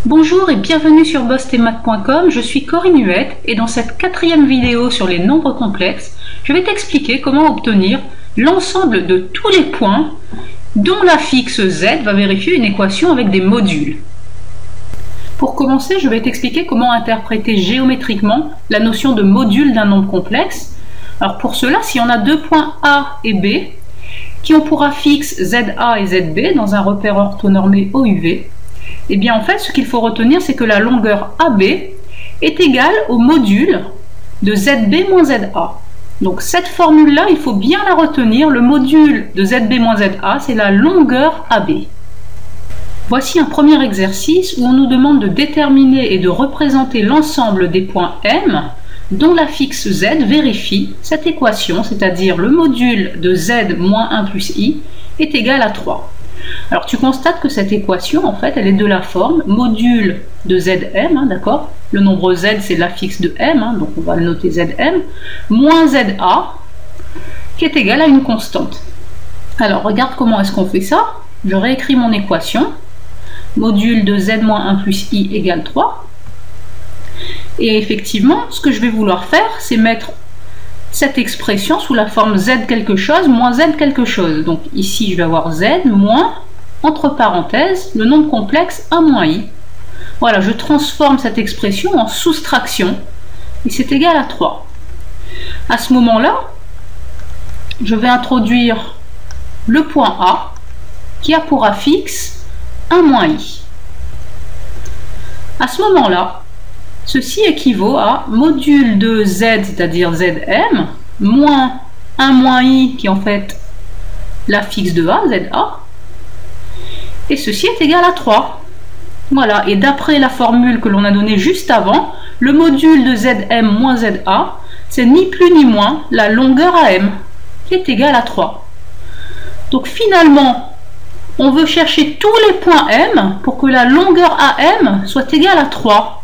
Bonjour et bienvenue sur boss-et-maths.com, je suis Corinne Huette et dans cette 4e vidéo sur les nombres complexes, je vais t'expliquer comment obtenir l'ensemble de tous les points dont la fixe z va vérifier une équation avec des modules. Pour commencer, je vais t'expliquer comment interpréter géométriquement la notion de module d'un nombre complexe. Alors pour cela, si on a deux points A et B qui ont pour affixe ZA et ZB dans un repère orthonormé OUV, et bien en fait ce qu'il faut retenir c'est que la longueur AB est égale au module de ZB moins ZA. Donc cette formule là il faut bien la retenir, le module de ZB moins ZA c'est la longueur AB. Voici un premier exercice où on nous demande de déterminer et de représenter l'ensemble des points M dont la fixe z vérifie cette équation, c'est-à-dire le module de z moins 1 plus i est égal à 3. Alors tu constates que cette équation, en fait, elle est de la forme module de zm, d'accord? Le nombre z, c'est l'affixe de m, donc on va le noter zm, moins za, qui est égal à une constante. Alors regarde comment est-ce qu'on fait ça. Je réécris mon équation. Module de z moins 1 plus i égale 3. Et effectivement, ce que je vais vouloir faire, c'est mettre cette expression sous la forme z quelque chose moins z quelque chose. Donc ici, je vais avoir z moins, entre parenthèses, le nombre complexe 1 moins i. Voilà, je transforme cette expression en soustraction, et c'est égal à 3. À ce moment-là, je vais introduire le point A, qui a pour affixe 1 moins i. À ce moment-là, ceci équivaut à module de z, c'est-à-dire zm, moins 1 moins i, qui est en fait l'affixe de a, za, et ceci est égal à 3. Voilà, et d'après la formule que l'on a donnée juste avant, le module de zm moins za, c'est ni plus ni moins la longueur am, qui est égale à 3. Donc finalement, on veut chercher tous les points m pour que la longueur am soit égale à 3.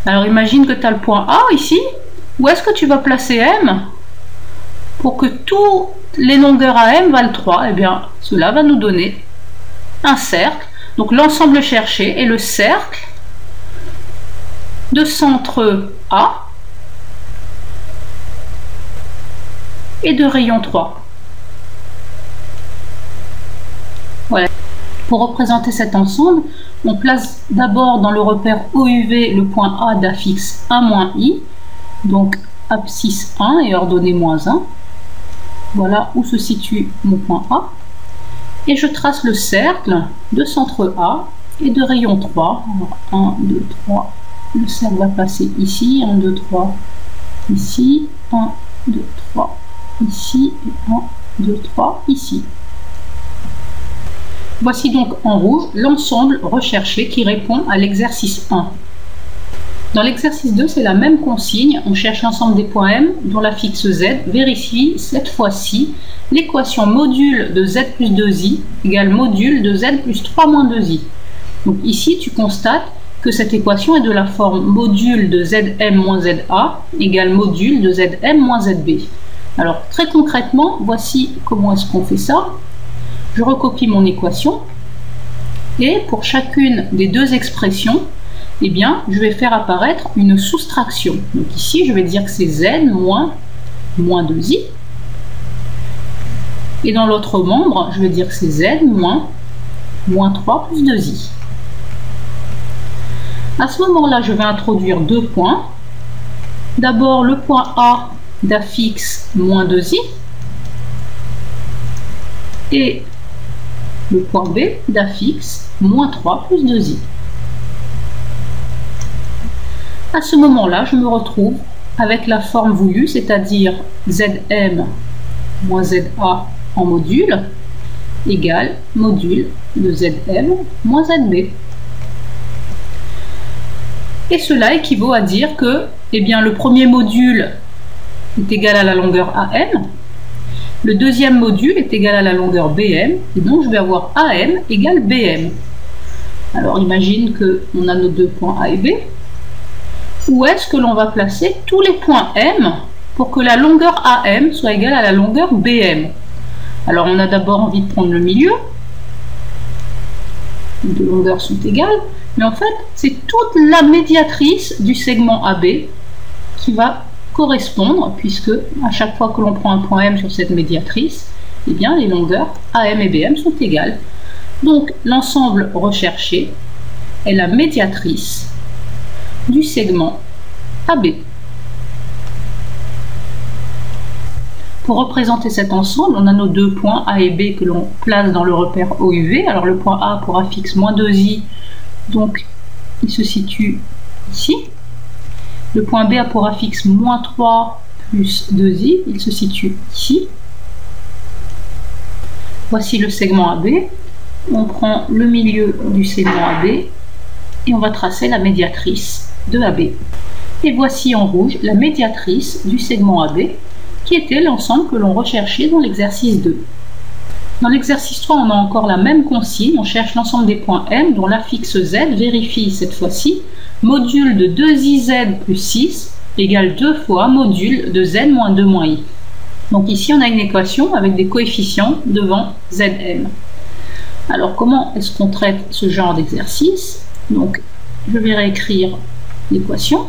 Alors imagine que tu as le point A ici. Où est-ce que tu vas placer M pour que toutes les longueurs AM valent 3? Eh bien, cela va nous donner un cercle. Donc l'ensemble cherché est le cercle de centre A et de rayon 3. Voilà. Pour représenter cet ensemble, on place d'abord dans le repère OUV le point A d'affixe 1 i, donc abscisse 1 et ordonnée moins 1. Voilà où se situe mon point A. Et je trace le cercle de centre A et de rayon 3. Alors 1, 2, 3. Le cercle va passer ici, 1, 2, 3, ici, 1, 2, 3, ici, et 1, 2, 3, ici. Voici donc en rouge l'ensemble recherché qui répond à l'exercice 1. Dans l'exercice 2, c'est la même consigne. On cherche l'ensemble des points M dont la fixe z vérifie cette fois-ci l'équation module de z plus 2i égale module de z plus 3 moins 2i. Donc ici, tu constates que cette équation est de la forme module de zm moins za égale module de zm moins zb. Alors très concrètement, voici comment est-ce qu'on fait ça. Je recopie mon équation et pour chacune des deux expressions, eh bien, je vais faire apparaître une soustraction. Donc ici, je vais dire que c'est z moins 2i. Et dans l'autre membre, je vais dire que c'est z moins 3 plus 2i. À ce moment-là, je vais introduire deux points. D'abord, le point A d'affixe moins 2i et le point B d'affixe moins 3 plus 2i. À ce moment-là, je me retrouve avec la forme voulue, c'est-à-dire zm moins za en module égale module de zm moins zb. Et cela équivaut à dire que eh bien, le premier module est égal à la longueur am, le deuxième module est égal à la longueur bm, et donc je vais avoir am égale bm. Alors imagine qu'on a nos deux points A et B. Où est-ce que l'on va placer tous les points M pour que la longueur AM soit égale à la longueur BM? Alors on a d'abord envie de prendre le milieu. Les deux longueurs sont égales. Mais en fait, c'est toute la médiatrice du segment AB qui va correspondre, puisque à chaque fois que l'on prend un point M sur cette médiatrice, eh bien, les longueurs AM et BM sont égales. Donc, l'ensemble recherché est la médiatrice du segment AB. Pour représenter cet ensemble, on a nos deux points A et B que l'on place dans le repère OUV. Alors le point A pour A fixe moins 2i, donc il se situe ici. Le point B a pour A fixe moins 3 plus 2i, il se situe ici. Voici le segment AB. On prend le milieu du segment AB et on va tracer la médiatrice de AB. Et voici en rouge la médiatrice du segment AB, qui était l'ensemble que l'on recherchait dans l'exercice 2. Dans l'exercice 3, on a encore la même consigne, on cherche l'ensemble des points M dont l'affixe Z vérifie cette fois-ci module de 2iz plus 6 égale 2 fois module de Z moins 2 moins i. Donc ici, on a une équation avec des coefficients devant Zm. Alors, comment est-ce qu'on traite ce genre d'exercice? Donc, je vais réécrire l'équation.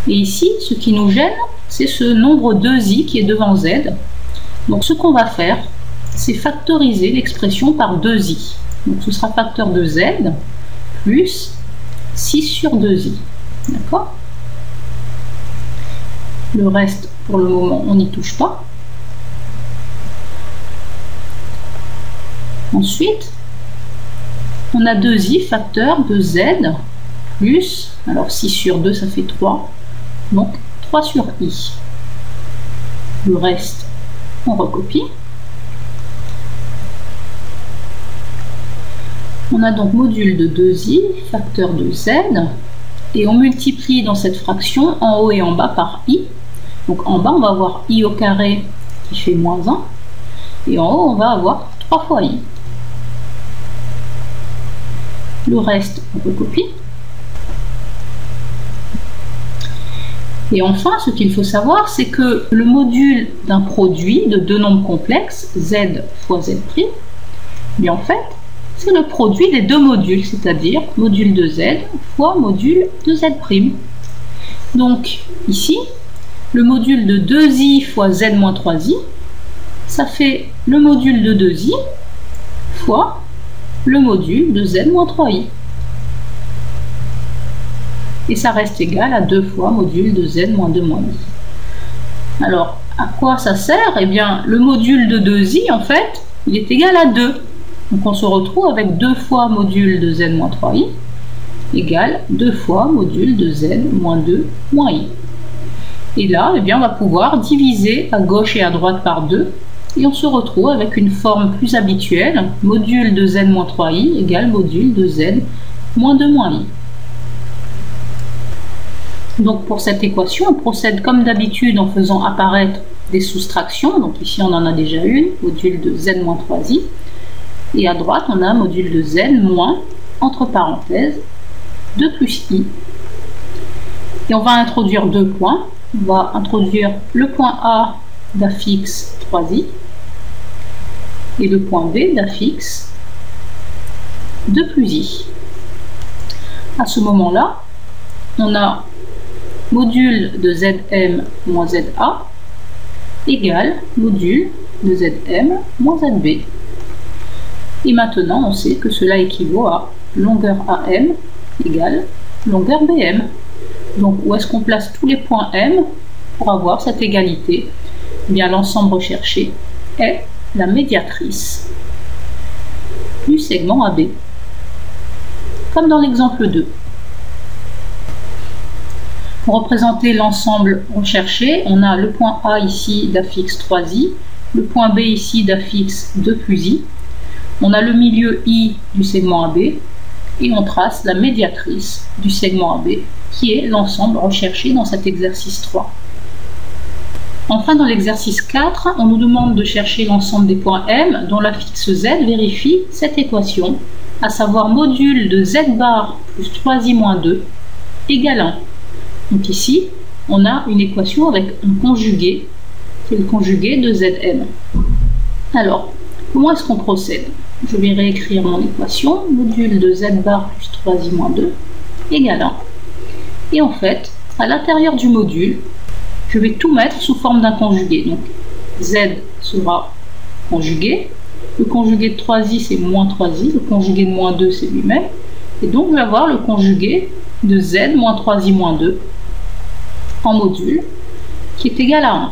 Et ici, ce qui nous gêne, c'est ce nombre 2i qui est devant z. Donc ce qu'on va faire, c'est factoriser l'expression par 2i. Donc ce sera facteur de z plus 6 sur 2i. D'accord? Le reste, pour le moment, on n'y touche pas. Ensuite, on a 2i facteur de z plus, alors 6 sur 2, ça fait 3. Donc 3 sur i. Le reste, on recopie. On a donc module de 2i, facteur de z, et on multiplie dans cette fraction en haut et en bas par i. Donc en bas, on va avoir i au carré qui fait moins 1, et en haut, on va avoir 3 fois i. Le reste, on recopie. Et enfin, ce qu'il faut savoir, c'est que le module d'un produit de deux nombres complexes, z fois z', bien en fait, c'est le produit des deux modules, c'est-à-dire module de z fois module de z'. Donc ici, le module de 2i fois z moins 3i, ça fait le module de 2i fois le module de z moins 3i. Et ça reste égal à 2 fois module de z moins 2 moins i. Alors, à quoi ça sert? Eh bien, le module de 2i, en fait, il est égal à 2. Donc, on se retrouve avec 2 fois module de z moins 3i égale 2 fois module de z moins 2 moins i. Et là, eh bien, on va pouvoir diviser à gauche et à droite par 2. Et on se retrouve avec une forme plus habituelle, module de z moins 3i égale module de z moins 2 moins i. Donc pour cette équation, on procède comme d'habitude en faisant apparaître des soustractions. Donc ici on en a déjà une, module de z moins 3i. Et à droite on a module de z moins, entre parenthèses, 2 plus i. Et on va introduire deux points. On va introduire le point A d'affixe 3i et le point B d'affixe 2 plus i. À ce moment-là, on a module de Zm moins Za égale module de Zm moins Zb. Et maintenant, on sait que cela équivaut à longueur AM égale longueur BM. Donc, où est-ce qu'on place tous les points M pour avoir cette égalité? Eh bien, l'ensemble recherché est la médiatrice du segment AB, comme dans l'exemple 2. Pour représenter l'ensemble recherché, on a le point A ici d'affixe 3i, le point B ici d'affixe 2 plus i, on a le milieu I du segment AB, et on trace la médiatrice du segment AB, qui est l'ensemble recherché dans cet exercice 3. Enfin, dans l'exercice 4, on nous demande de chercher l'ensemble des points M dont l'affixe Z vérifie cette équation, à savoir module de Z bar plus 3i moins 2 égale 1. Donc ici, on a une équation avec un conjugué, qui est le conjugué de Zm. Alors, comment est-ce qu'on procède? je vais réécrire mon équation. Module de z bar plus 3i moins 2 égale 1. Et en fait, à l'intérieur du module, je vais tout mettre sous forme d'un conjugué. Donc, z sera conjugué. Le conjugué de 3i, c'est moins 3i. Le conjugué de moins 2, c'est lui-même. Et donc, je vais avoir le conjugué de z moins 3i moins 2 en module, qui est égal à 1.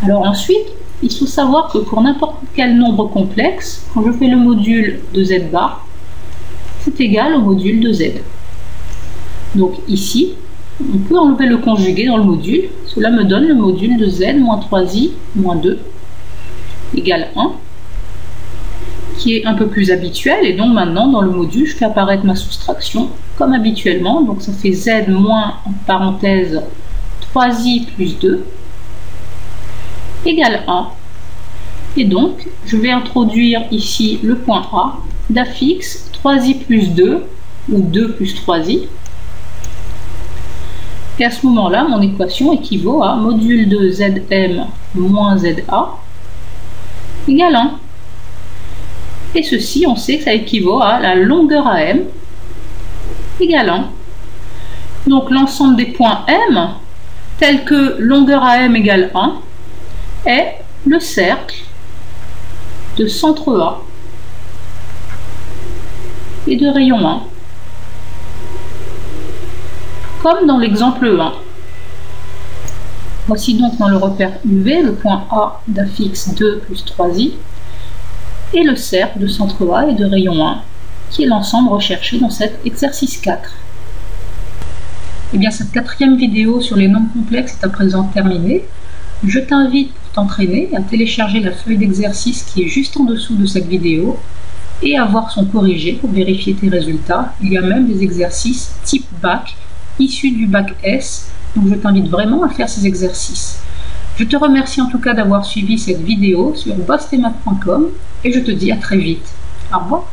Alors ensuite, il faut savoir que pour n'importe quel nombre complexe, quand je fais le module de z bar, c'est égal au module de z. Donc ici, on peut enlever le conjugué dans le module. Cela me donne le module de z moins 3i moins 2 égale 1, qui est un peu plus habituel. Et donc maintenant, dans le module, je fais apparaître ma soustraction comme habituellement. Donc ça fait z moins, en parenthèse, 3i plus 2 égale 1. Et donc, je vais introduire ici le point A d'affixe 3i plus 2 ou 2 plus 3i. Et à ce moment-là, mon équation équivaut à module de zm moins za égale 1. Et ceci, on sait que ça équivaut à la longueur AM égale 1. Donc l'ensemble des points M, tel que longueur AM égale 1, est le cercle de centre A et de rayon 1. Comme dans l'exemple 1. Voici donc dans le repère UV le point A d'affixe 2 plus 3i et le cercle de centre A et de rayon 1, qui est l'ensemble recherché dans cet exercice 4. Et bien cette quatrième vidéo sur les nombres complexes est à présent terminée. Je t'invite pour t'entraîner à télécharger la feuille d'exercice qui est juste en dessous de cette vidéo et à voir son corrigé pour vérifier tes résultats. Il y a même des exercices type bac issus du bac S, donc je t'invite vraiment à faire ces exercices. Je te remercie en tout cas d'avoir suivi cette vidéo sur bossdesmaths.com et je te dis à très vite. Au revoir.